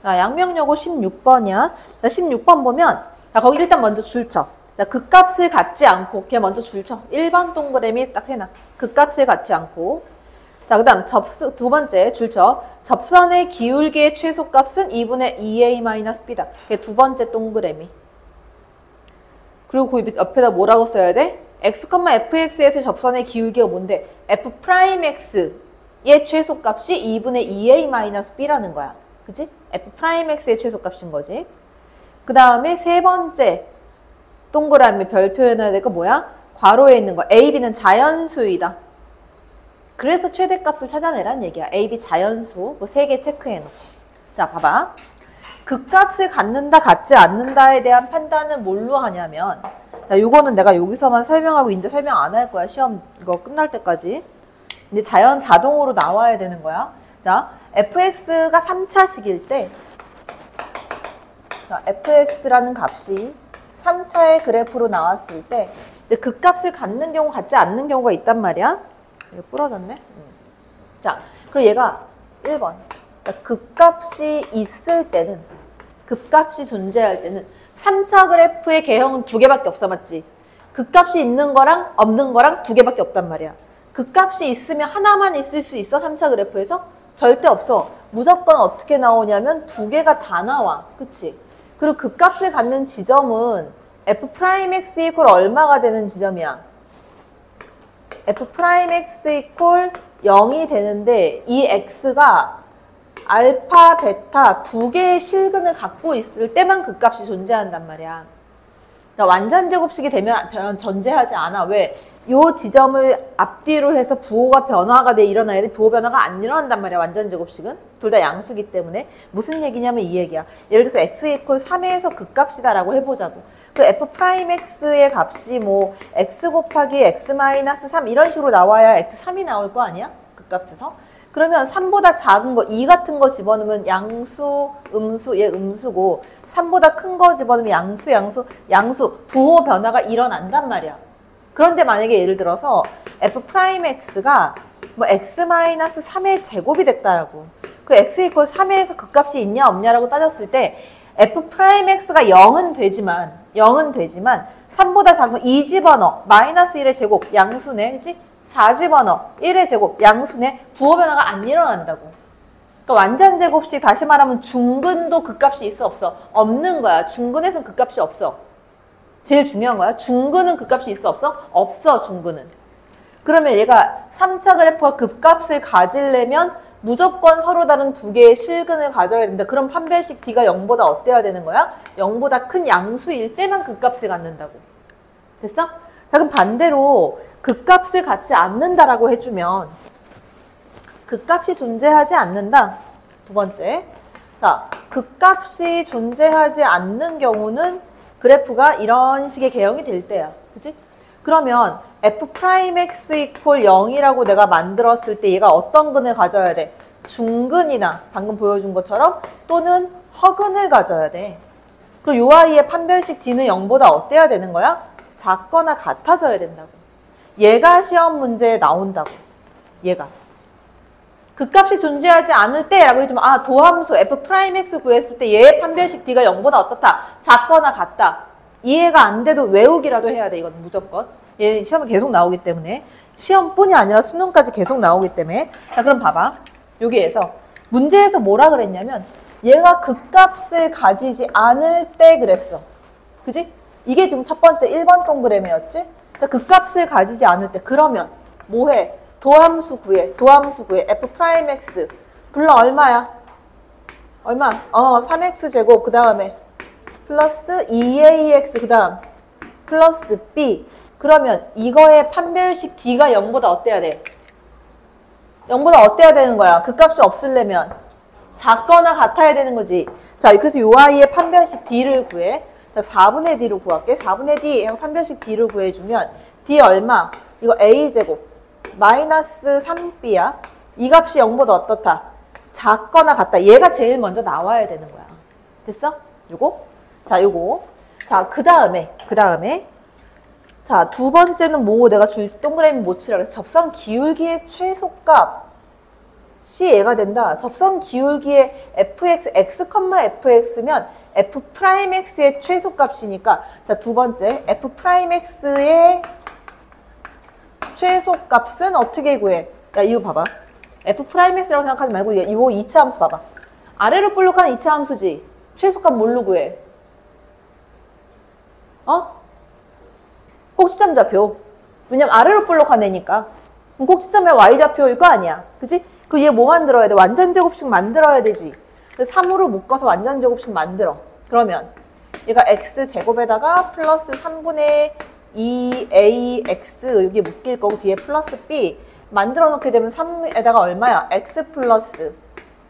자, 양명여고 16번이야. 자, 16번 보면, 자, 거기 일단 먼저 줄 쳐. 자, 극값을 갖지 않고, 걔 먼저 줄 쳐. 1번 동그라미 딱 해놔. 극값을 갖지 않고. 자, 그 다음, 두 번째 줄 쳐. 접선의 기울기의 최소값은 2분의 2a-b다. 그게 두 번째 동그라미. 그리고 그 옆에다 뭐라고 써야 돼? x, fx에서 접선의 기울기가 뭔데? f'x의 최소값이 2분의 2a-b라는 거야. 그치? f'x의 최소값인 거지. 그 다음에 세 번째 동그라미 별 표현해야 될 거 뭐야? 괄호에 있는 거. a, b는 자연수이다. 그래서 최대값을 찾아내란 얘기야. a, b 자연수. 그 세 개 체크해놓고. 자, 봐봐. 극값을 갖는다, 갖지 않는다에 대한 판단은 뭘로 하냐면, 자, 요거는 내가 여기서만 설명하고 이제 설명 안 할 거야. 시험 이거 끝날 때까지. 이제 자동으로 나와야 되는 거야. 자, fx가 3차식일 때, 자, fx라는 값이 3차의 그래프로 나왔을 때, 극값을 갖는 경우, 갖지 않는 경우가 있단 말이야. 이거 부러졌네. 자, 그리고 얘가 1번. 그러니까 극값이 있을 때는, 극값이 존재할 때는 3차 그래프의 개형은 두 개밖에 없어, 맞지? 극값이 있는 거랑 없는 거랑 두 개밖에 없단 말이야. 극값이 있으면 하나만 있을 수 있어, 3차 그래프에서? 절대 없어. 무조건 어떻게 나오냐면 두 개가 다 나와. 그치? 그리고 극값을 갖는 지점은 f'x 이퀄 얼마가 되는 지점이야? f'x 이퀄 0이 되는데 이 x가 알파, 베타 두 개의 실근을 갖고 있을 때만 극값이 존재한단 말이야. 그러니까 완전 제곱식이 되면 존재하지 않아. 왜? 요 지점을 앞뒤로 해서 부호가 변화가 일어나야 돼. 부호 변화가 안 일어난단 말이야. 완전 제곱식은. 둘 다 양수기 때문에. 무슨 얘기냐면 이 얘기야. 예를 들어서 x 이퀄 3에서 극값이다라고 해보자고. 그 f'x의 값이 뭐 x 곱하기 x-3 이런 식으로 나와야 x3이 나올 거 아니야? 극값에서. 그러면 3보다 작은 거, 2 같은 거 집어넣으면 양수, 음수, 얘 음수고 3보다 큰 거 집어넣으면 양수, 부호 변화가 일어난단 말이야. 그런데 만약에 예를 들어서 f'x가 뭐 x-3의 제곱이 됐다라고. 그 x 이퀄 3에서 극값이 있냐 없냐라고 따졌을 때 f'x가 0은 되지만 3보다 작은 거 2 집어넣어. 마이너스 1의 제곱, 양수네. 그치? 4 집어넣어. 1의 제곱, 양수네. 부호 변화가 안 일어난다고. 그러니까 완전 제곱식 다시 말하면 중근도 극값이 있어 없어? 없는 거야. 중근에서는 극값이 없어. 제일 중요한 거야. 중근은 극값이 있어 없어? 없어, 중근은. 그러면 얘가 3차 그래프가 극값을 가지려면 무조건 서로 다른 두 개의 실근을 가져야 된다. 그럼 판별식 D가 0보다 어때야 되는 거야? 0보다 큰 양수일 때만 극값을 갖는다고. 됐어? 자, 그럼 반대로 극값을 갖지 않는다라고 해주면 극값이 존재하지 않는다. 두 번째. 자, 극값이 존재하지 않는 경우는 그래프가 이런 식의 개형이 될 때야. 그치? 그러면 f'x 이퀄 0이라고 내가 만들었을 때 얘가 어떤 근을 가져야 돼? 중근이나 방금 보여준 것처럼 또는 허근을 가져야 돼. 그리고 요 아이의 판별식 D는 0보다 어때야 되는 거야? 작거나 같아져야 된다고. 얘가 시험 문제에 나온다고. 얘가. 극값이 존재하지 않을 때라고 해주면 아, 도함수 f'x 구했을 때 얘의 판별식 D가 0보다 어떻다? 작거나 같다. 이해가 안 돼도 외우기라도 해야 돼. 이건 무조건. 얘 시험에 계속 나오기 때문에. 시험뿐이 아니라 수능까지 계속 나오기 때문에. 자, 그럼 봐봐. 여기에서 문제에서 뭐라 그랬냐면 얘가 극값을 가지지 않을 때 그랬어. 그지? 이게 지금 첫 번째 1번 동그라미였지? 그러니까 극값을 가지지 않을 때 그러면 뭐해? 도함수 구해. f'x 불러 얼마야? 얼마? 3x 제곱 그 다음에 플러스 2ax 그 다음 플러스 b. 그러면 이거의 판별식 D가 0보다 어때야 돼? 0보다 어때야 되는 거야? 극값이 없으려면 작거나 같아야 되는 거지. 자, 그래서 요 아이의 판별식 D를 구해. 자, 4분의 D로 구할게. 4분의 D 판별식 D를 구해주면 D 얼마? 이거 a제곱 마이너스 3b야. 이 값이 0보다 어떻다? 작거나 같다. 얘가 제일 먼저 나와야 되는 거야. 됐어? 요거? 자, 요거. 자, 그 다음에. 자, 두 번째는 뭐 내가 동그라미 못 치라 그래서 접선 기울기의 최소값. C 얘가 된다. 접선 기울기의 fx, x,fx면 f'x의 최소값이니까 자, 두 번째 f'x의 최소값은 어떻게 구해? 야, 이거 봐봐. f'x라고 생각하지 말고 이거 2차 함수 봐봐. 아래로 볼록하는 2차 함수지. 최소값 뭘로 구해? 꼭지점좌표. 왜냐면 아래로 볼록한 애니까. 그럼 꼭지점의 y좌표일 거 아니야. 그치? 그럼 얘 뭐 만들어야 돼? 완전제곱식 만들어야 되지. 그래서 3으로 묶어서 완전제곱식 만들어. 그러면 얘가 x제곱에다가 플러스 3분의 2ax 여기 묶일 거고 뒤에 플러스 b 만들어 놓게 되면 3에다가 얼마야? x 플러스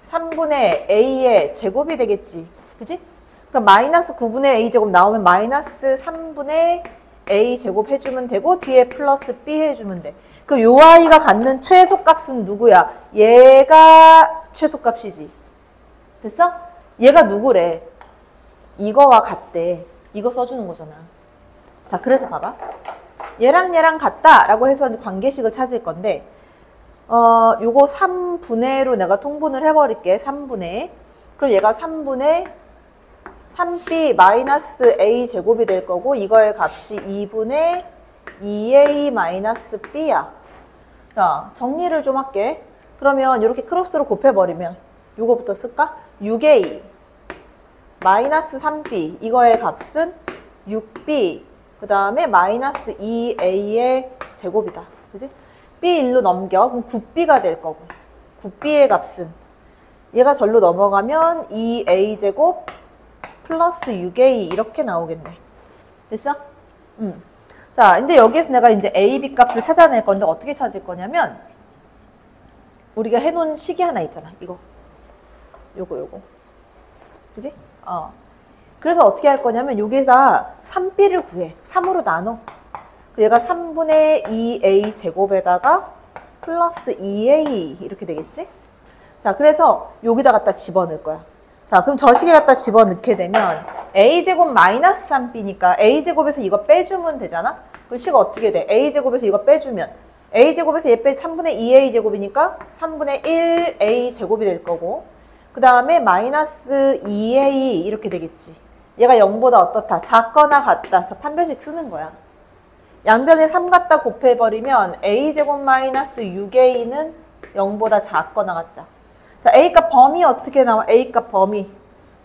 3분의 a의 제곱이 되겠지. 그치? 그럼 마이너스 9분의 a제곱 나오면 마이너스 3분의 a제곱 해주면 되고 뒤에 플러스 b 해주면 돼. 그 요 아이가 갖는 최소값은 누구야? 얘가 최소값이지. 됐어? 얘가 누구래? 이거와 같대. 이거 써주는 거잖아. 자, 그래서 봐봐. 얘랑 얘랑 같다라고 해서 관계식을 찾을 건데 요거 3분의로 내가 통분을 해버릴게. 3분의. 그럼 얘가 3분의 3b 마이너스 a 제곱이 될 거고 이거의 값이 2분의 2a 마이너스 b야. 자, 정리를 좀 할게. 그러면 이렇게 크로스로 곱해버리면 요거부터 쓸까? 6a 마이너스 3b 이거의 값은 6b 그 다음에 마이너스 2a의 제곱이다. 그지? b 1로 넘겨. 그럼 9b가 될 거고 9b의 값은 얘가 절로 넘어가면 2a 제곱 플러스 6a 이렇게 나오겠네. 됐어? 자, 이제 여기에서 내가 이제 a, b 값을 찾아낼 건데 어떻게 찾을 거냐면 우리가 해놓은 식이 하나 있잖아. 이거. 요거. 그지? 그래서 어떻게 할 거냐면 여기서 3b를 구해. 3으로 나눠. 얘가 3분의 2a 제곱에다가 플러스 2a 이렇게 되겠지? 자, 그래서 여기다 갖다 집어넣을 거야. 자, 그럼 저 식에 갖다 집어넣게 되면 a제곱 마이너스 3b니까 a제곱에서 이거 빼주면 되잖아? 그럼 식 어떻게 돼? a제곱에서 이거 빼주면 a제곱에서 얘 빼 3분의 2a 제곱이니까 3분의 1a 제곱이 될 거고 그 다음에 마이너스 2a 이렇게 되겠지. 얘가 0보다 어떻다? 작거나 같다. 저 판별식 쓰는 거야. 양변에 3 갖다 곱해버리면 a제곱 마이너스 6a는 0보다 작거나 같다. 자, A값 범위 어떻게 나와? A값 범위.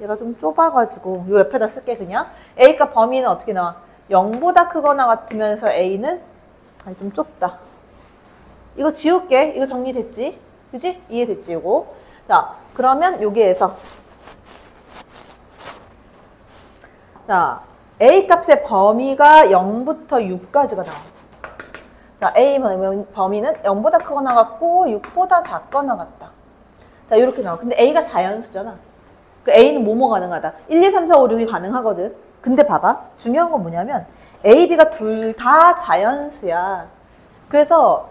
얘가 좀 좁아가지고 요 옆에다 쓸게 그냥. A값 범위는 어떻게 나와? 0보다 크거나 같으면서 A는 좀 좁다. 이거 지울게. 이거 정리됐지? 그지? 이해됐지 이거? 자, 그러면 여기에서 자, A값의 범위가 0부터 6까지가 나와. 자, A 범위는 0보다 크거나 같고 6보다 작거나 같다. 자, 이렇게 나와. 근데 A가 자연수잖아. 그 A는 뭐뭐 가능하다. 1, 2, 3, 4, 5, 6이 가능하거든. 근데 봐봐. 중요한 건 뭐냐면 A, B가 둘 다 자연수야. 그래서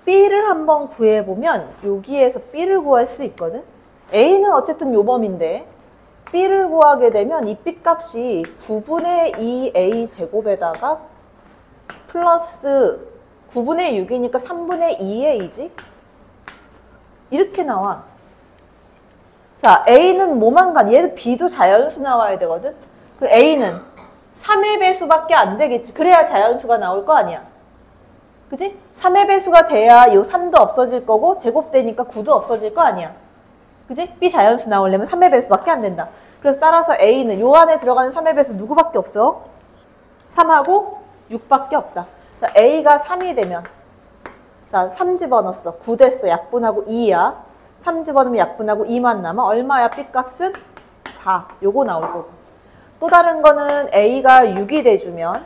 B를 한번 구해보면 여기에서 B를 구할 수 있거든. A는 어쨌든 요 범위인데 B를 구하게 되면 이 B 값이 9분의 2A 제곱에다가 플러스 9분의 6이니까 3분의 2A지? 이렇게 나와. 자, A는 뭐만 간? 얘도 B도 자연수 나와야 되거든? 그 A는 3의 배수밖에 안 되겠지. 그래야 자연수가 나올 거 아니야. 그지? 3의 배수가 돼야 이 3도 없어질 거고 제곱되니까 9도 없어질 거 아니야. 그지? B 자연수 나오려면 3의 배수밖에 안 된다. 그래서 따라서 A는 요 안에 들어가는 3의 배수 누구밖에 없어? 3하고 6밖에 없다. 자, A가 3이 되면 자, 3 집어넣었어. 9 됐어. 약분하고 2야. 3 집어넣으면 약분하고 2만 남아. 얼마야? B값은 4. 요거 나올 거고. 또 다른 거는 A가 6이 돼주면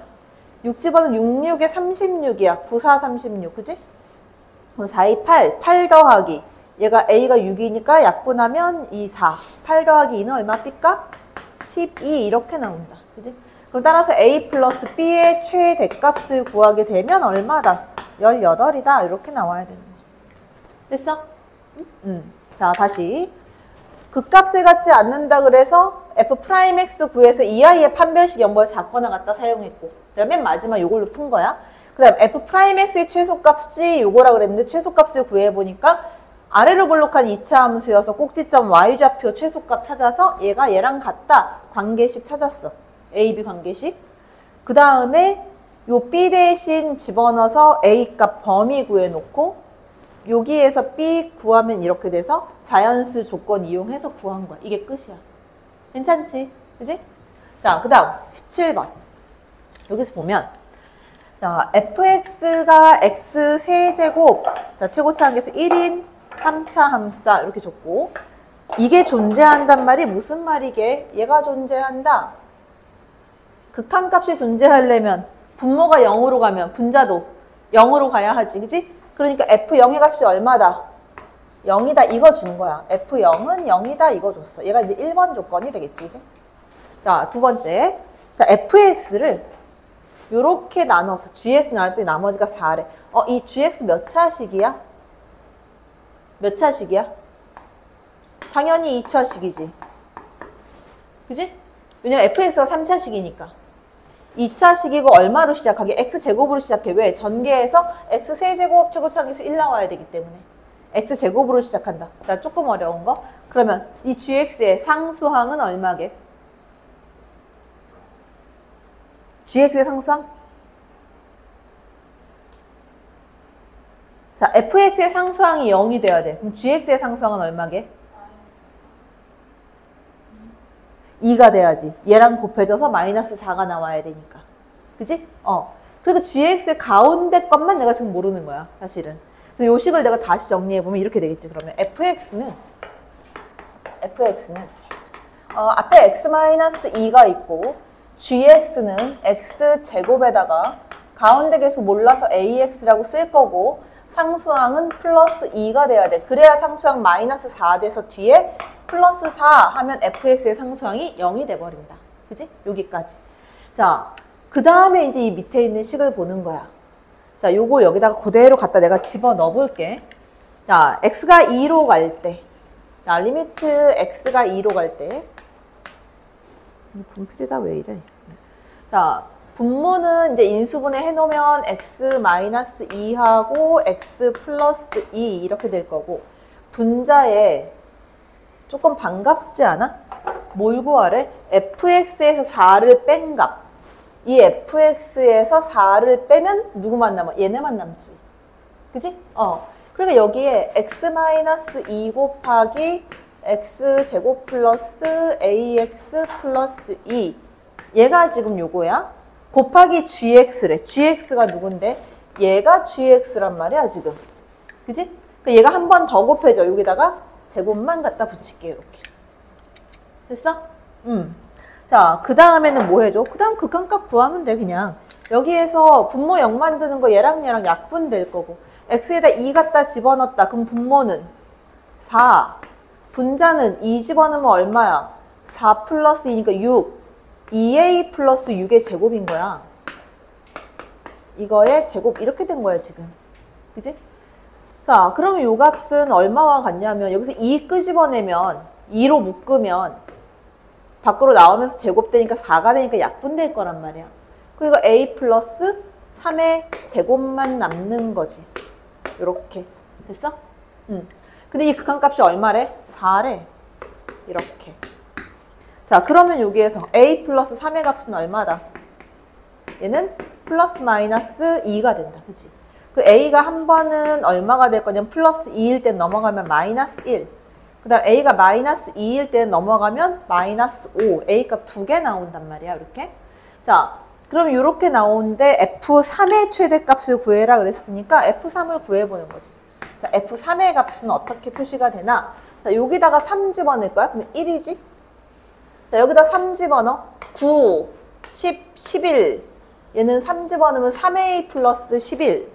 6 집어넣으면 6, 6에 36이야. 9, 4, 36. 그지? 그럼 4, 2, 8. 8 더하기. 얘가 A가 6이니까 약분하면 2, 4. 8 더하기 2는 얼마? B값? 12. 이렇게 나온다. 그지? 그럼 따라서 A 플러스 B의 최대값을 구하게 되면 얼마다? 18이다. 이렇게 나와야 되는 거야. 됐어? 자, 다시. 극값을 갖지 않는다 그래서 F'X 구해서 이 아이의 판별식 0보다 작거나 같다 사용했고 내가 맨 마지막 요걸로 푼 거야. 그 다음 F'X의 최소값이 요거라 그랬는데 최소값을 구해보니까 아래로 볼록한 2차 함수여서 꼭지점 y좌표 최소값 찾아서 얘가 얘랑 같다. 관계식 찾았어. A, B 관계식. 그 다음에 요 B 대신 집어넣어서 A 값 범위 구해놓고 여기에서 B 구하면 이렇게 돼서 자연수 조건 이용해서 구한 거야. 이게 끝이야. 괜찮지? 그지? 자, 그 다음 17번. 여기서 보면 자, fx가 x 세제곱 자, 최고차 함수 1인 3차 함수다. 이렇게 줬고 이게 존재한단 말이 무슨 말이게? 얘가 존재한다. 극한값이 존재하려면 분모가 0으로 가면 분자도 0으로 가야 하지. 그지? 그러니까 f0의 값이 얼마다? 0이다. 이거 준 거야. f0은 0이다. 이거 줬어. 얘가 이제 1번 조건이 되겠지. 그지? 자, 두 번째. 자, fx를 요렇게 나눠서 gx 나왔더니 나머지가 4래. 이 gx 몇 차식이야? 몇 차식이야? 당연히 2차식이지. 그지? 왜냐면 fx가 3차식이니까. 2차식이고 얼마로 시작하게? x제곱으로 시작해. 왜? 전개해서 x세제곱 최고차항에서 1 나와야 되기 때문에. x제곱으로 시작한다. 자, 조금 어려운 거. 그러면 이 gx의 상수항은 얼마게? gx의 상수항? 자, fx의 상수항이 0이 돼야 돼. 그럼 gx의 상수항은 얼마게? 2가 돼야지. 얘랑 곱해져서 마이너스 4가 나와야 되니까. 그지? 그래도 gx의 가운데 것만 내가 지금 모르는 거야. 사실은. 그래서 요 식을 내가 다시 정리해보면 이렇게 되겠지. 그러면 fx는 앞에 x-2가 있고 gx는 x제곱에다가 가운데 계속 몰라서 ax라고 쓸 거고 상수항은 플러스 2가 돼야 돼. 그래야 상수항 마이너스 4 돼서 뒤에 플러스 4 하면 fx의 상수항이 0이 돼버린다. 그지? 여기까지. 자, 그 다음에 이제 이 밑에 있는 식을 보는 거야. 자, 요거 여기다가 그대로 갖다 내가 집어 넣어 볼게. 자, x가 2로 갈 때. 자, 리미트 x가 2로 갈 때. 분필이다 왜 이래? 자, 분모는 이제 인수분해 해놓으면 x-2하고 x 플러스 2 이렇게 될 거고 분자에 조금 반갑지 않아? 뭘 구하래? fx에서 4를 뺀 값. 이 fx에서 4를 빼면 누구만 남아? 얘네만 남지. 그지? 그러니까 여기에 x-2 곱하기 x제곱 플러스 ax 플러스 2 얘가 지금 요거야. 곱하기 gx래. gx가 누군데? 얘가 gx란 말이야 지금. 그지? 그러니까 얘가 한 번 더 곱해져. 여기다가 제곱만 갖다 붙일게요. 이렇게. 됐어? 자, 그 다음에는 뭐 해줘? 그 다음 극한값 구하면 돼 그냥. 여기에서 분모 0 만드는 거 얘랑 약분될 거고 x에다 2 갖다 집어넣었다. 그럼 분모는 4. 분자는 2 집어넣으면 얼마야? 4 플러스 2니까 6. 2a 플러스 6의 제곱인 거야. 이거의 제곱 이렇게 된 거야 지금. 그지? 자, 그러면 요 값은 얼마와 같냐면 여기서 2 끄집어내면 2로 묶으면 밖으로 나오면서 제곱되니까 4가 되니까 약분될 거란 말이야. 그리고 a 플러스 3의 제곱만 남는 거지. 요렇게. 됐어? 근데 이 극한값이 얼마래? 4래. 이렇게. 자, 그러면 여기에서 a 플러스 3의 값은 얼마다? 얘는 플러스 마이너스 2가 된다. 그치? 그 a가 한 번은 얼마가 될 거냐면 플러스 2일 때 넘어가면 마이너스 1. 그 다음 a가 마이너스 2일 때 넘어가면 마이너스 5. a 값 2개 나온단 말이야. 이렇게. 자, 그럼 이렇게 나오는데 f3의 최대값을 구해라 그랬으니까 f3을 구해보는 거지. 자, f3의 값은 어떻게 표시가 되나? 자, 여기다가 3 집어넣을 거야? 그러면 1이지? 자, 여기다 3 집어넣어. 9, 10, 11. 얘는 3 집어넣으면 3a 플러스 11.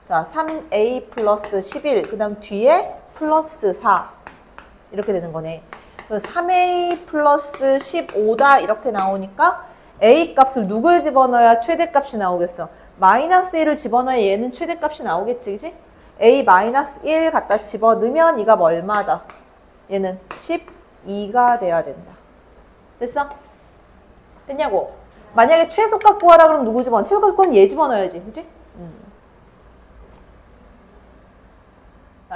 자, 3a 플러스 11. 그 다음 뒤에 플러스 4. 이렇게 되는 거네. 3a 플러스 15다. 이렇게 나오니까 a 값을 누굴 집어넣어야 최대값이 나오겠어? 마이너스 1을 집어넣어야 얘는 최대값이 나오겠지, 그지? a 마이너스 1 갖다 집어넣으면 이 값 얼마다? 얘는 12가 돼야 된다. 됐어? 됐냐고? 만약에 최소값 구하라 그러면 누구 집어넣어? 최소값 구하면 얘 집어넣어야지, 그지?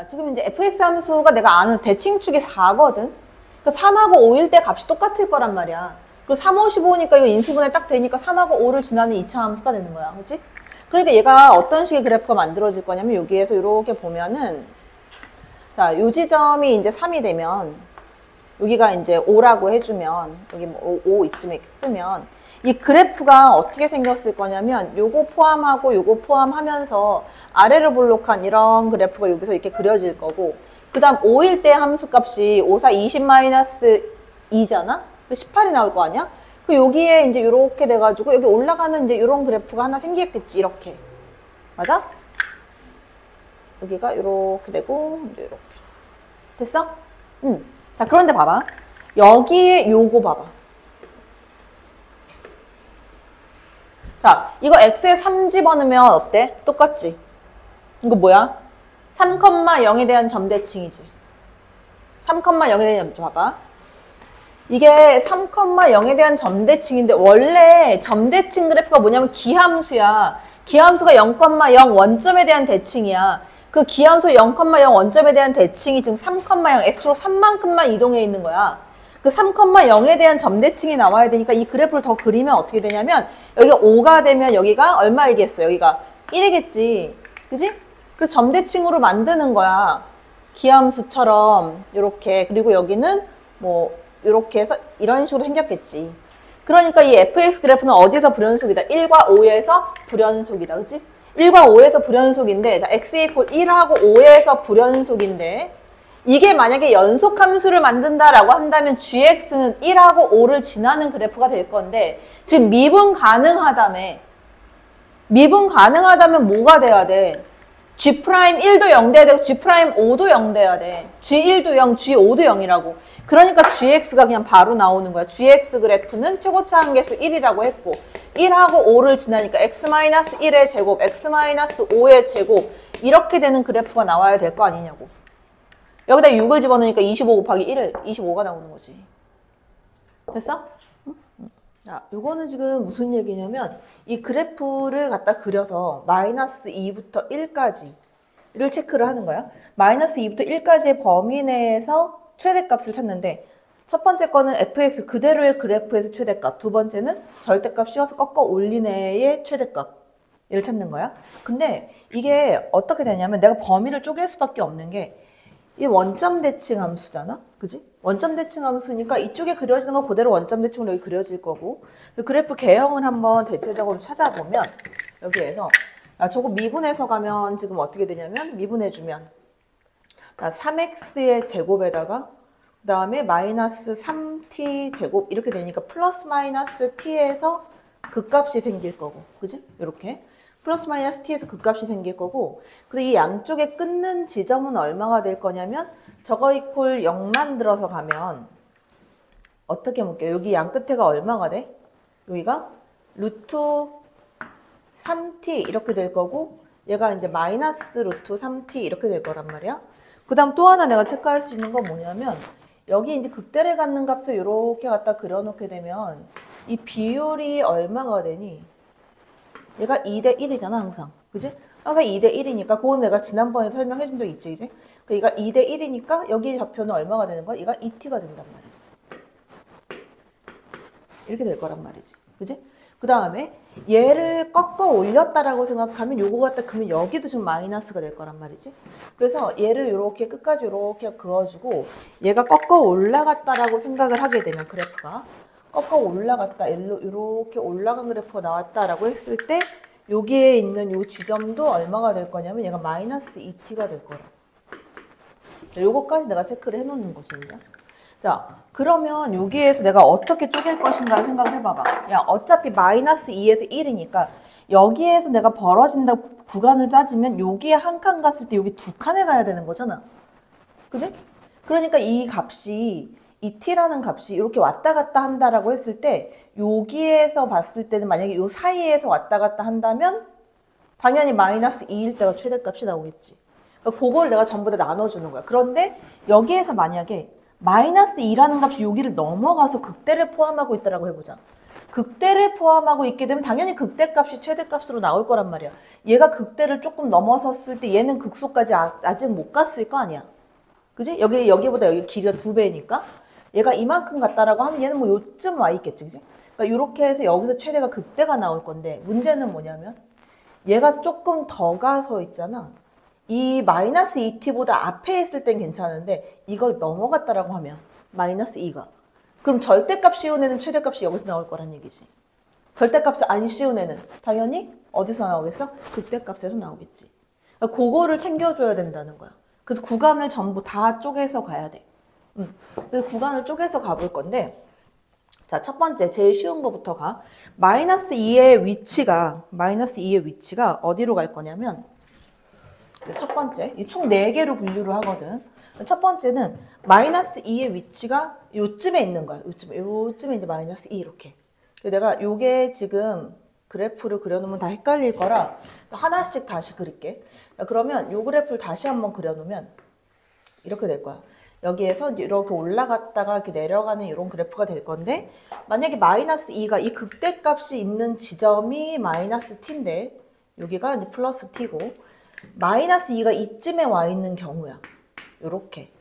지금 이제 fx 함수가 내가 아는 대칭축이 4거든. 그러니까 3하고 5일 때 값이 똑같을 거란 말이야. 그리고 3, 5, 15니까 이거 인수분해 딱 되니까 3하고 5를 지나는 2차 함수가 되는 거야. 그렇지? 그러니까 얘가 어떤 식의 그래프가 만들어질 거냐면 여기에서 이렇게 보면은 자, 요 지점이 이제 3이 되면 여기가 이제 5라고 해주면 여기 뭐 5 이쯤에 쓰면 이 그래프가 어떻게 생겼을 거냐면 요거 포함하고 요거 포함하면서 아래를 볼록한 이런 그래프가 여기서 이렇게 그려질 거고 그 다음 5일 때 함수값이 5, 4, 20-2잖아? 18이 나올 거 아니야? 그 여기에 이제 이렇게 돼가지고 여기 올라가는 이제 이런 그래프가 하나 생기겠지 이렇게 맞아? 여기가 이렇게 되고 이제 이렇게 됐어? 응. 자 그런데 봐봐 여기에 요거 봐봐 자 이거 x에 3 집어넣으면 어때? 똑같지? 이거 뭐야? 3,0에 대한 점대칭이지 3,0에 대한 점대칭 봐봐 이게 3,0에 대한 점대칭인데 원래 점대칭 그래프가 뭐냐면 기함수야. 기함수가 0,0 원점에 대한 대칭이야. 그 기함수 0,0 원점에 대한 대칭이 지금 3,0 x축으로 3만큼만 이동해 있는 거야. 그 3,0에 대한 점대칭이 나와야 되니까 이 그래프를 더 그리면 어떻게 되냐면 여기가 5가 되면 여기가 얼마이겠어? 여기가 1이겠지. 그지? 그래서 점대칭으로 만드는 거야. 기함수처럼 이렇게 그리고 여기는 뭐 이렇게 해서 이런 식으로 생겼겠지. 그러니까 이 fx 그래프는 어디서 불연속이다? 1과 5에서 불연속이다. 그치? 1과 5에서 불연속인데 자, x 이퀄 1하고 5에서 불연속인데 이게 만약에 연속함수를 만든다라고 한다면 gx는 1하고 5를 지나는 그래프가 될 건데 지금 미분 가능하다며. 미분 가능하다면 뭐가 돼야 돼? g'1도 0 돼야 되고 g'5도 0 돼야 돼. g1도 0, g5도 0이라고. 그러니까 gx가 그냥 바로 나오는 거야. gx 그래프는 최고차 한계수 1이라고 했고 1하고 5를 지나니까 x-1의 제곱, x-5의 제곱 이렇게 되는 그래프가 나와야 될 거 아니냐고. 여기다 6을 집어넣으니까 25 곱하기 1을 25가 나오는 거지. 됐어? 응? 자, 요거는 지금 무슨 얘기냐면 이 그래프를 갖다 그려서 -2부터 1까지를 체크를 하는 거야. -2부터 1까지의 범위 내에서 최대값을 찾는데 첫 번째 거는 fx 그대로의 그래프에서 최대값, 두 번째는 절대값 씌워서 꺾어 올린 애의 최대값 얘를 찾는 거야. 근데 이게 어떻게 되냐면 내가 범위를 쪼갤 수밖에 없는 게 이 원점 대칭 함수잖아. 그지? 원점 대칭 함수니까 이쪽에 그려지는 거 그대로 원점 대칭으로 여기 그려질 거고 그래프 개형을 한번 대체적으로 찾아보면 여기에서 저거 미분해서 가면 지금 어떻게 되냐면 미분해주면 3x의 제곱에다가 그 다음에 -3t 제곱 이렇게 되니까 플러스 마이너스 t에서 극값이 생길 거고 그지? 이렇게 플러스 마이너스 t에서 극값이 생길 거고 그리고 이 양쪽에 끊는 지점은 얼마가 될 거냐면 저거 이퀄 0만 들어서 가면 어떻게 볼게요? 여기 양 끝에가 얼마가 돼? 여기가 루트 3t 이렇게 될 거고 얘가 이제 마이너스 루트 3t 이렇게 될 거란 말이야. 그 다음 또 하나 내가 체크할 수 있는 건 뭐냐면 여기 이제 극대를 갖는 값을 이렇게 갖다 그려놓게 되면 이 비율이 얼마가 되니? 얘가 2대 1이잖아 항상. 그지? 항상 2대 1이니까 그건 내가 지난번에 설명해 준 적 있지 이제? 그러니까 얘가 2대 1이니까 여기 좌표는 얼마가 되는 거야? 얘가 2t가 된단 말이지. 이렇게 될 거란 말이지. 그지? 그 다음에 얘를 꺾어 올렸다라고 생각하면 요거 갖다 그러면 여기도 지금 마이너스가 될 거란 말이지. 그래서 얘를 이렇게 끝까지 이렇게 그어주고 얘가 꺾어 올라갔다라고 생각을 하게 되면 그래프가 꺾어 올라갔다 이렇게 올라간 그래프가 나왔다라고 했을 때 여기에 있는 요 지점도 얼마가 될 거냐면 얘가 마이너스 2t가 될 거라. 요거까지 내가 체크를 해놓는 것입니다. 자, 그러면 여기에서 내가 어떻게 쪼갤 것인가 생각을 해봐봐. 야, 어차피 마이너스 2에서 1이니까 여기에서 내가 벌어진다 구간을 따지면 여기에 한 칸 갔을 때 여기 두 칸에 가야 되는 거잖아. 그지? 그러니까 이 값이 이 t라는 값이 이렇게 왔다 갔다 한다라고 했을 때 여기에서 봤을 때는 만약에 요 사이에서 왔다 갔다 한다면 당연히 마이너스 2일 때가 최대값이 나오겠지. 그러니까 그걸 내가 전부 다 나눠주는 거야. 그런데 여기에서 만약에 마이너스 2라는 값이 여기를 넘어가서 극대를 포함하고 있다라고 해보자. 극대를 포함하고 있게 되면 당연히 극대값이 최대값으로 나올 거란 말이야. 얘가 극대를 조금 넘어섰을 때 얘는 극소까지 아직 못 갔을 거 아니야. 그지? 여기보다 여기 길이가 2배니까 얘가 이만큼 갔다라고 하면 얘는 뭐 요쯤 와 있겠지. 그지? 그러니까 이렇게 해서 여기서 최대가 극대가 나올 건데 문제는 뭐냐면 얘가 조금 더 가서 있잖아. 이 마이너스 2t보다 앞에 있을 땐 괜찮은데 이걸 넘어갔다라고 하면 마이너스 2가 그럼 절대값 씌운 애는 최대값이 여기서 나올 거란 얘기지. 절대값을 안 씌운 애는 당연히 어디서 나오겠어? 극대값에서 나오겠지. 그러니까 그거를 챙겨줘야 된다는 거야. 그래서 구간을 전부 다 쪼개서 가야 돼. 그래서 구간을 쪼개서 가볼 건데 자, 첫 번째 제일 쉬운 거부터 가. 마이너스 2의 위치가 어디로 갈 거냐면 첫 번째, 이 총 4개로 분류를 하거든. 첫 번째는 마이너스 2의 위치가 요쯤에 있는 거야. 요쯤에 이제 마이너스 2 이렇게. 내가 요게 지금 그래프를 그려놓으면 다 헷갈릴 거라 하나씩 다시 그릴게. 그러면 요 그래프를 다시 한번 그려놓으면 이렇게 될 거야. 여기에서 이렇게 올라갔다가 이렇게 내려가는 이런 그래프가 될 건데 만약에 마이너스 2가 이 극대값이 있는 지점이 마이너스 t인데 여기가 이제 플러스 t고 마이너스 2가 이쯤에 와 있는 경우야. 요렇게.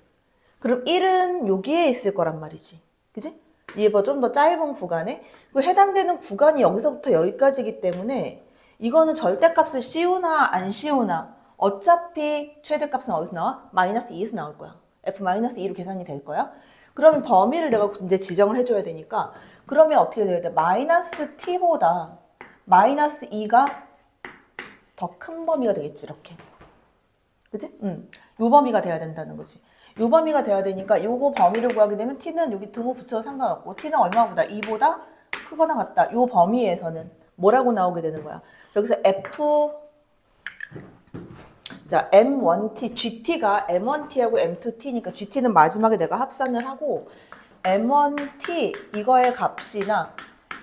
그럼 1은 여기에 있을 거란 말이지. 그지? 얘보다 좀 더 짧은 구간에 그 해당되는 구간이 여기서부터 여기까지이기 때문에 이거는 절대값을 씌우나 안 씌우나 어차피 최대값은 어디서 나와? 마이너스 2에서 나올 거야. f-2로 계산이 될 거야. 그러면 범위를 내가 이제 지정을 해줘야 되니까 그러면 어떻게 돼야 돼? 마이너스 t보다 마이너스 2가 더 큰 범위가 되겠지, 이렇게. 그치? 요 범위가 돼야 된다는 거지. 요 범위가 돼야 되니까 요거 범위를 구하게 되면 t는 여기 등호 붙여서 상관없고 t는 얼마보다 2보다 크거나 같다. 요 범위에서는 뭐라고 나오게 되는 거야? 여기서 자, m1t, gt가 m1t하고 m2t니까 gt는 마지막에 내가 합산을 하고 m1t 이거의 값이나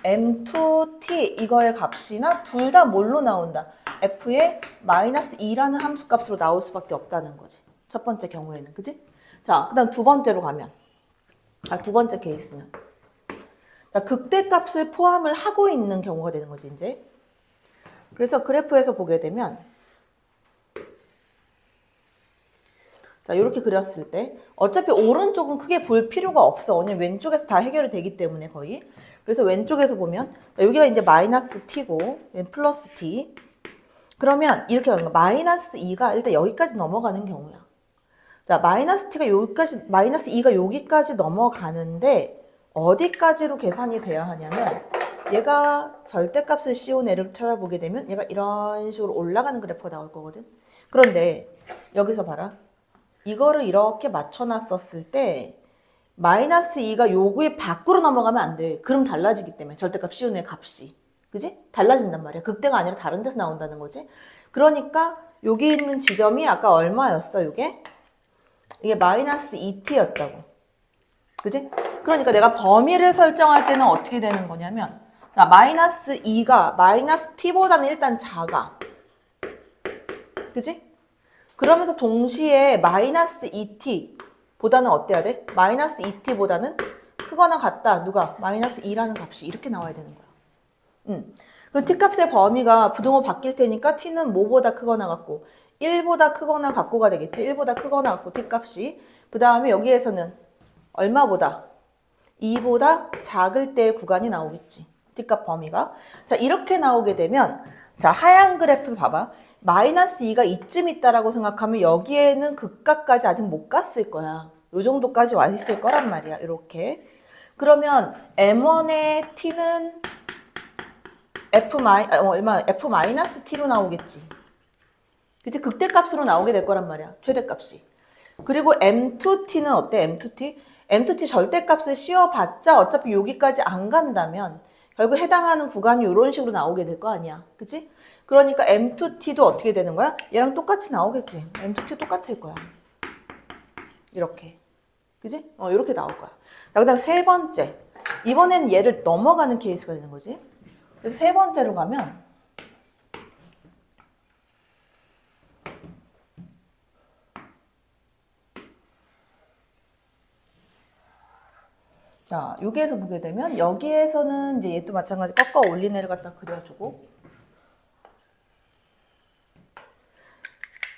m2t 이거의 값이나 둘 다 뭘로 나온다? f의 마이너스 2라는 함수값으로 나올 수밖에 없다는 거지. 첫 번째 경우에는. 그지? 자, 그 다음 두 번째로 가면 두 번째 케이스는 자, 극대값을 포함을 하고 있는 경우가 되는 거지, 이제. 그래서 그래프에서 보게 되면 자, 이렇게 그렸을 때 어차피 오른쪽은 크게 볼 필요가 없어. 왜냐면 왼쪽에서 다 해결이 되기 때문에 거의. 그래서 왼쪽에서 보면 여기가 이제 마이너스 t고 플러스 t. 그러면 이렇게 가는 거야. 마이너스 2가 일단 여기까지 넘어가는 경우야. 자, 마이너스 t가 여기까지, 마이너스 2가 여기까지 넘어가는데 어디까지로 계산이 돼야 하냐면 얘가 절대값을 씌운 애를 찾아보게 되면 얘가 이런 식으로 올라가는 그래프가 나올 거거든. 그런데 여기서 봐라. 이거를 이렇게 맞춰놨었을 때 마이너스 2가 요구의 밖으로 넘어가면 안 돼. 그럼 달라지기 때문에 절대값 씌운 애 값이. 그지? 달라진단 말이야. 극대가 아니라 다른 데서 나온다는 거지. 그러니까 여기 있는 지점이 아까 얼마였어, 이게 마이너스 2t였다고. 그지? 그러니까 내가 범위를 설정할 때는 어떻게 되는 거냐면 자, 마이너스 2가 마이너스 t보다는 일단 작아. 그지? 그러면서 동시에 마이너스 2t 보다는 어때야 돼? 마이너스 2t보다는 크거나 같다. 누가? 마이너스 2라는 값이 이렇게 나와야 되는 거야. 그럼 t값의 범위가 부등호 바뀔 테니까 t는 뭐보다 크거나 같고 1보다 크거나 같고가 되겠지. 1보다 크거나 같고 t값이. 그 다음에 여기에서는 얼마보다? 2보다 작을 때의 구간이 나오겠지. t값 범위가. 자, 이렇게 나오게 되면 자, 하얀 그래프 봐봐. 마이너스 2가 이쯤 있다라고 생각하면 여기에는 극값까지 아직 못 갔을 거야. 요 정도까지 와 있을 거란 말이야. 이렇게. 그러면 m1의 t는 f-t로 나오겠지. 그치? 극대값으로 나오게 될 거란 말이야. 최대값이. 그리고 m2t는 어때? m2t 절대값을 씌워봤자 어차피 여기까지 안 간다면 결국 해당하는 구간이 이런 식으로 나오게 될 거 아니야. 그치? 그러니까 m2t도 어떻게 되는 거야? 얘랑 똑같이 나오겠지. m2t 똑같을 거야. 이렇게. 그지? 이렇게 나올 거야. 자, 그 다음 세 번째. 이번에는 얘를 넘어가는 케이스가 되는 거지. 그래서 세 번째로 가면 자, 여기에서 보게 되면 여기에서는 이제 얘도 마찬가지 꺾어 올린 애를 갖다 그려주고,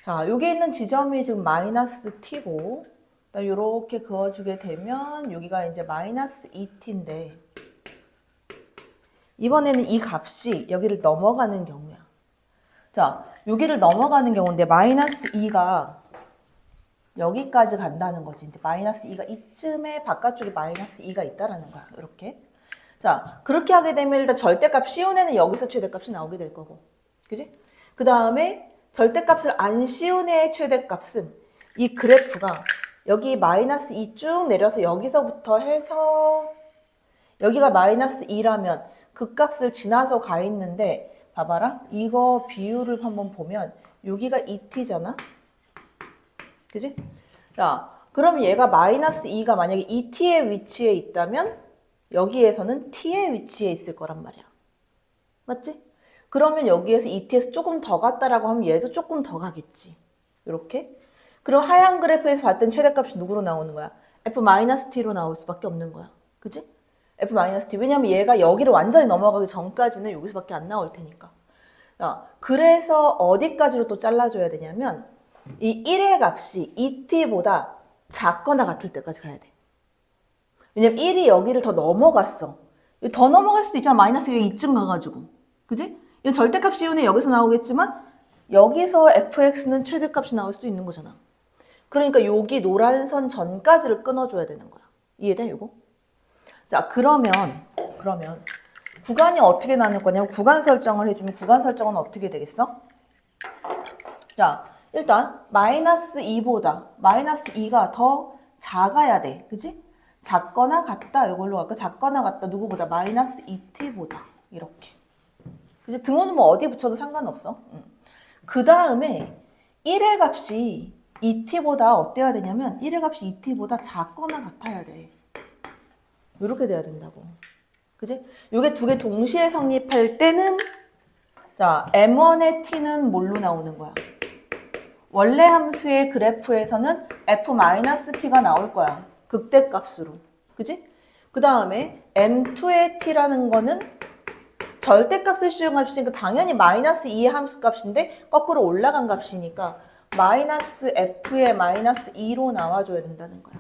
자, 여기 있는 지점이 지금 마이너스 t고, 이렇게 그어주게 되면 여기가 이제 마이너스 2t인데 이번에는 이 값이 여기를 넘어가는 경우야. 자, 여기를 넘어가는 경우인데 마이너스 2가 여기까지 간다는 거지. 이제 마이너스 2가 이쯤에 바깥쪽에 마이너스 2가 있다라는 거야. 이렇게. 자, 그렇게 하게 되면 일단 절대값 씌운 애는 여기서 최대값이 나오게 될 거고. 그지? 그 다음에 절대값을 안 씌운 애의 최대값은 이 그래프가 여기 마이너스 2 쭉 내려서 여기서부터 해서 여기가 마이너스 2라면 그 값을 지나서 가 있는데 봐봐라. 이거 비율을 한번 보면 여기가 2t잖아. 그지? 자, 그럼 얘가 마이너스 2가 만약에 2t의 위치에 있다면 여기에서는 t의 위치에 있을 거란 말이야. 맞지? 그러면 여기에서 2t에서 조금 더 갔다라고 하면 얘도 조금 더 가겠지. 이렇게. 그럼 하얀 그래프에서 봤던 최대값이 누구로 나오는 거야? f-t로 나올 수밖에 없는 거야. 그치? f-t. 왜냐면 얘가 여기를 완전히 넘어가기 전까지는 여기서밖에 안 나올 테니까. 자, 그래서 어디까지로 또 잘라줘야 되냐면 이 1의 값이 2t보다 작거나 같을 때까지 가야 돼. 왜냐면 1이 여기를 더 넘어갔어. 더 넘어갈 수도 있잖아. 마이너스 2쯤 가가지고. 그지? 이 절대값 씌우는 여기서 나오겠지만 여기서 fx는 최대값이 나올 수도 있는 거잖아. 그러니까 여기 노란 선 전까지를 끊어줘야 되는 거야. 이해돼, 이거? 자, 그러면 구간이 어떻게 나눌 거냐면 구간 설정을 해주면 구간 설정은 어떻게 되겠어? 자, 일단 마이너스 2보다 마이너스 2가 더 작아야 돼. 그지? 작거나 같다. 이걸로 할까? 작거나 같다. 누구보다? 마이너스 2t보다. 이렇게. 그지? 등호는 뭐 어디에 붙여도 상관없어. 그 다음에 1의 값이 2t보다 어때야 되냐면 1의 값이 2t보다 작거나 같아야 돼. 이렇게 돼야 된다고. 그지? 요게 두 개 동시에 성립할 때는 자, m1의 t는 뭘로 나오는 거야? 원래 함수의 그래프에서는 f-t가 나올 거야. 극대값으로. 그지? 그 다음에 m2의 t라는 거는 절대값을 수용합시니까 당연히 마이너스 2의 함수값인데 거꾸로 올라간 값이니까 마이너스 f의 마이너스 2로 나와줘야 된다는 거야.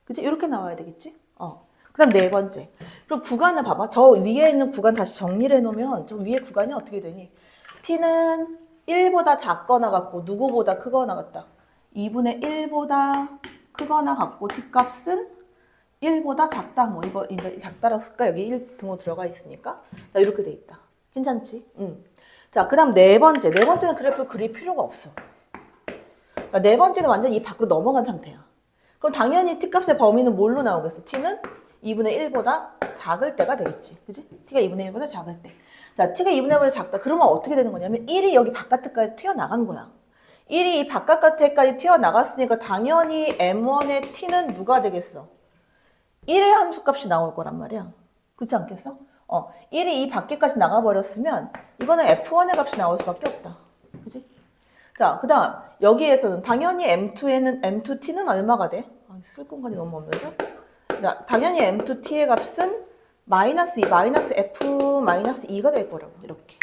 그치? 이렇게 나와야 되겠지? 그 다음 네 번째. 그럼 구간을 봐봐. 저 위에 있는 구간 다시 정리를 해놓으면 저 위에 구간이 어떻게 되니? t는 1보다 작거나 같고 누구보다 크거나 같다. 2분의 1보다 크거나 같고 t값은 1보다 작다. 뭐 이거 이제 작다라고 쓸까? 여기 1 등호 들어가 있으니까. 자, 이렇게 돼 있다. 괜찮지? 자, 그 다음 네 번째. 네 번째는 그래프 그릴 필요가 없어. 자, 네 번째는 완전 이 밖으로 넘어간 상태야. 그럼 당연히 t값의 범위는 뭘로 나오겠어? t는 2분의 1보다 작을 때가 되겠지. 그지? t가 2분의 1보다 작을 때. 자, t가 2분의 1보다 작다. 그러면 어떻게 되는 거냐면 1이 여기 바깥에까지 튀어나간 거야. 1이 이 바깥에까지 튀어나갔으니까 당연히 m1의 t는 누가 되겠어? 1의 함수값이 나올 거란 말이야. 그렇지 않겠어? 1이 이 밖에까지 나가버렸으면 이거는 f1의 값이 나올 수밖에 없다. 그지? 자, 그 다음 여기에서는 당연히 m2에는 m2t는 얼마가 돼? 쓸 공간이 너무 없는데? 자, 당연히 m2t의 값은 마이너스 2, 마이너스 f 마이너스 2가 될 거라고. 이렇게.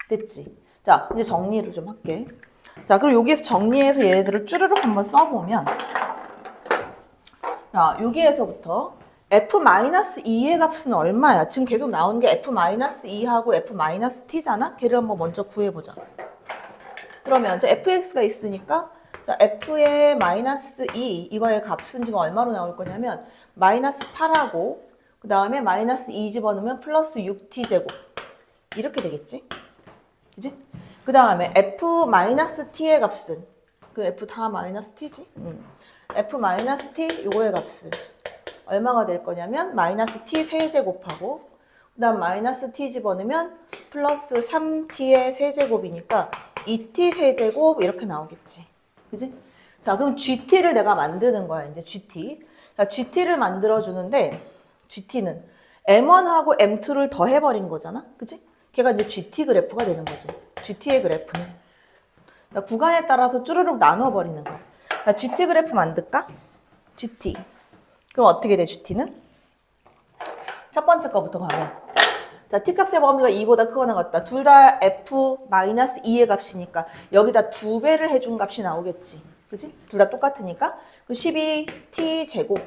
됐지? 자, 이제 정리를 좀 할게. 자, 그럼 여기에서 정리해서 얘들을 쭈르륵 한번 써보면 자, 여기에서부터 f-2의 값은 얼마야? 지금 계속 나오는 게 f-2하고 f-t잖아? 걔를 한번 먼저 구해보자. 그러면 저 fx가 있으니까 자, f의 마이너스 2 이거의 값은 지금 얼마로 나올 거냐면 마이너스 8하고 그 다음에 마이너스 2 집어넣으면 플러스 6t제곱 이렇게 되겠지? 그지? 그 다음에 f-t의 값은 그 f 다 마이너스 t지? f-t 요거의 값은 얼마가 될 거냐면 마이너스 t 세제곱하고 그 다음 마이너스 t 집어넣으면 플러스 3t의 세제곱이니까 2t 세제곱 이렇게 나오겠지. 그지? 자, 그럼 GT를 내가 만드는 거야, 이제 GT. 자, GT를 만들어주는데, GT는 M1하고 M2를 더해버린 거잖아? 그지? 걔가 이제 GT 그래프가 되는 거지. GT의 그래프는. 자, 구간에 따라서 쭈르륵 나눠버리는 거야. 자, GT 그래프 만들까? GT. 그럼 어떻게 돼, GT는? 첫 번째 거부터 가면. 자, t값의 범위가 2보다 크거나 같다. 둘 다 f-2의 값이니까 여기다 2배를 해준 값이 나오겠지. 그지? 둘 다 똑같으니까. 그 12t제곱.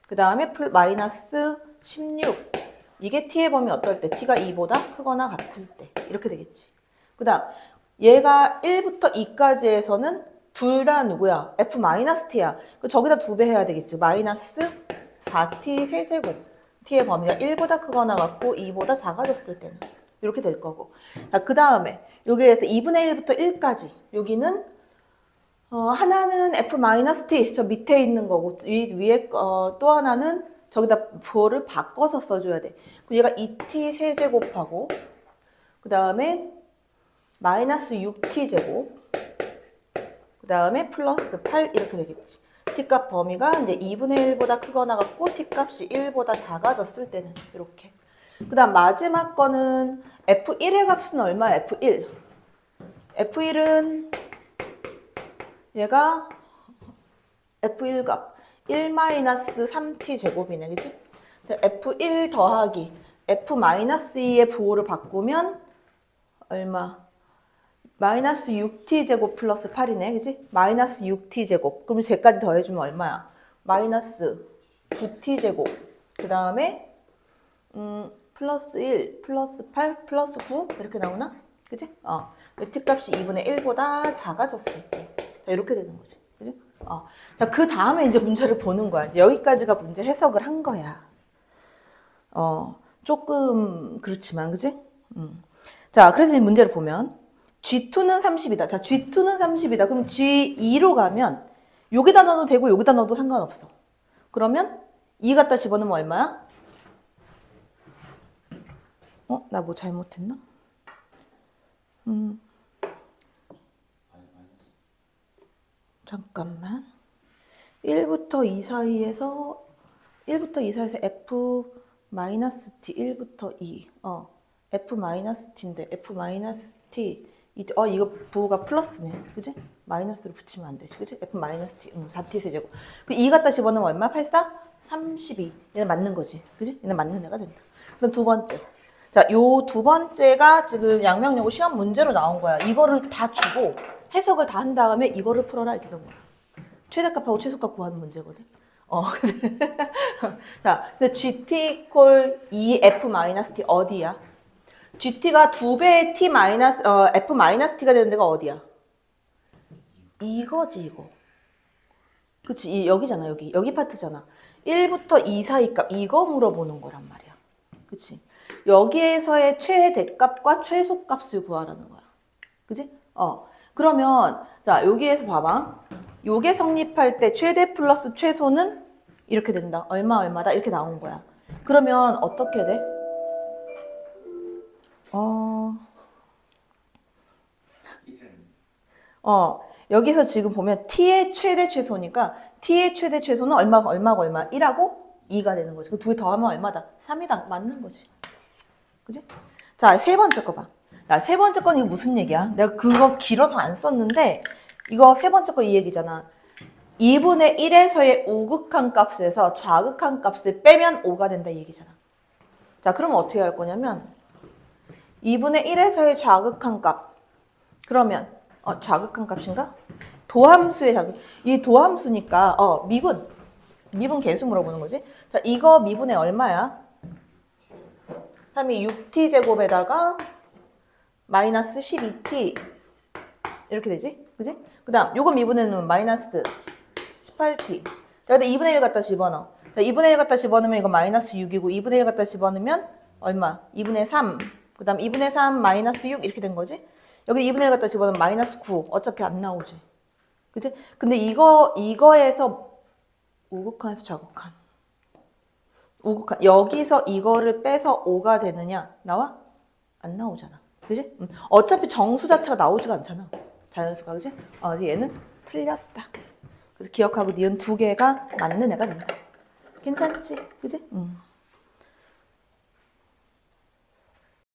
그 다음에 마이너스 16. 이게 t의 범위 어떨 때? t가 2보다 크거나 같을 때. 이렇게 되겠지. 그 다음, 얘가 1부터 2까지에서는 둘 다 누구야? f-t야. 저기다 2배 해야 되겠지. 마이너스 4t 세제곱. t의 범위가 1보다 크거나 같고 2보다 작아졌을 때는. 이렇게 될 거고. 자, 그 다음에 여기에서 2분의 1부터 1까지. 여기는 하나는 f-t. 저 밑에 있는 거고 위에 또 하나는 저기다 부호를 바꿔서 써줘야 돼. 얘가 2t 세제곱하고 그 다음에 마이너스 6t제곱 그 다음에 플러스 8 이렇게 되겠지. t값 범위가 이제 2분의 1보다 크거나 같고 t값이 1보다 작아졌을 때는 이렇게. 그 다음 마지막 거는 f1의 값은 얼마야? f1. f1은 얘가 f1 값 1-3t 제곱이네. 그치? f1 더하기 f-2의 부호를 바꾸면 얼마? 마이너스 6t 제곱 플러스 8이네. 그치? 마이너스 6t 제곱. 그럼 쟤까지 더해주면 얼마야? 마이너스 9t 제곱. 그 다음에 플러스 1, 플러스 8, 플러스 9 이렇게 나오나? 그치? t값이 2분의 1보다 작아졌을 때. 자, 이렇게 되는 거지. 그치? 자, 그 다음에 이제 문제를 보는 거야. 이제 여기까지가 문제 해석을 한 거야. 조금 그렇지만, 그치? 자, 그래서 이 문제를 보면 G2는 30이다. 자, G2는 30이다. 그럼 G2로 가면 여기다 넣어도 되고 여기다 넣어도 상관없어. 그러면 2 갖다 집어넣으면 얼마야? 나 뭐 잘못했나? 잠깐만. 1부터 2 사이에서 f-t 1부터 2. f-t인데 f-t 이거 부호가 플러스네. 그지? 마이너스로 붙이면 안 되지. 그지? f-t 4t 세제곱. 그 2 갖다 집어넣으면 얼마? 84? 32. 얘는 맞는 거지. 그지? 얘는 맞는 애가 된다. 그럼 두 번째. 자, 요 두 번째가 지금 양명여고 시험 문제로 나온 거야. 이거를 다 주고 해석을 다 한 다음에 이거를 풀어라 이렇게 된 거야. 최대값하고 최소값 구하는 문제거든. 자, 근데 GT equal 2F-T 어디야? GT가 2배의 T 마이너스, F-T가 되는 데가 어디야? 이거지, 이거. 그치, 여기잖아, 여기 파트잖아. 1부터 2 사이 값, 이거 물어보는 거란 말이야. 그치? 여기에서의 최대값과 최소값을 구하라는 거야. 그치? 그러면, 자, 여기에서 봐봐. 요게 성립할 때 최대 플러스 최소는 이렇게 된다. 얼마다 이렇게 나온 거야. 그러면 어떻게 돼? 여기서 지금 보면 t의 최대 최소니까 t의 최대 최소는 얼마 1하고 2가 되는 거지. 그 두 개 더하면 얼마다? 3이다. 맞는 거지. 그지? 자, 세 번째 거 봐. 야, 세 번째 건 이거 무슨 얘기야? 내가 그거 길어서 안 썼는데 이거 세 번째 거 이 얘기잖아. 2분의 1에서의 우극한 값에서 좌극한 값을 빼면 5가 된다 이 얘기잖아. 자, 그러면 어떻게 할 거냐면 2분의 1에서의 좌극한 값. 그러면 좌극한 값인가? 도함수의 좌극. 이 도함수니까 미분 계수 물어보는 거지. 자, 이거 미분의 얼마야? 3이 6t 제곱에다가 마이너스 12t 이렇게 되지? 그지? 그 다음 요거 미분해 놓으면 마이너스 18t. 여기다 2분의 1 갖다 집어넣어. 자, 2분의 1 갖다 집어넣으면 이거 마이너스 6이고 2분의 1 갖다 집어넣으면 얼마? 2분의 3. 그 다음 2분의 3 마이너스 6 이렇게 된 거지? 여기 2분의 1 갖다 집어넣으면 마이너스 9. 어차피 안 나오지. 그치? 근데 이거에서 우극한에서 좌극한. 여기서 이거를 빼서 5가 되느냐? 나와? 안 나오잖아. 그지? 어차피 정수 자체가 나오지가 않잖아. 자연수가. 그지? 얘는 틀렸다. 그래서 기억하고 니은 두 개가 맞는 애가 된다. 괜찮지? 그지?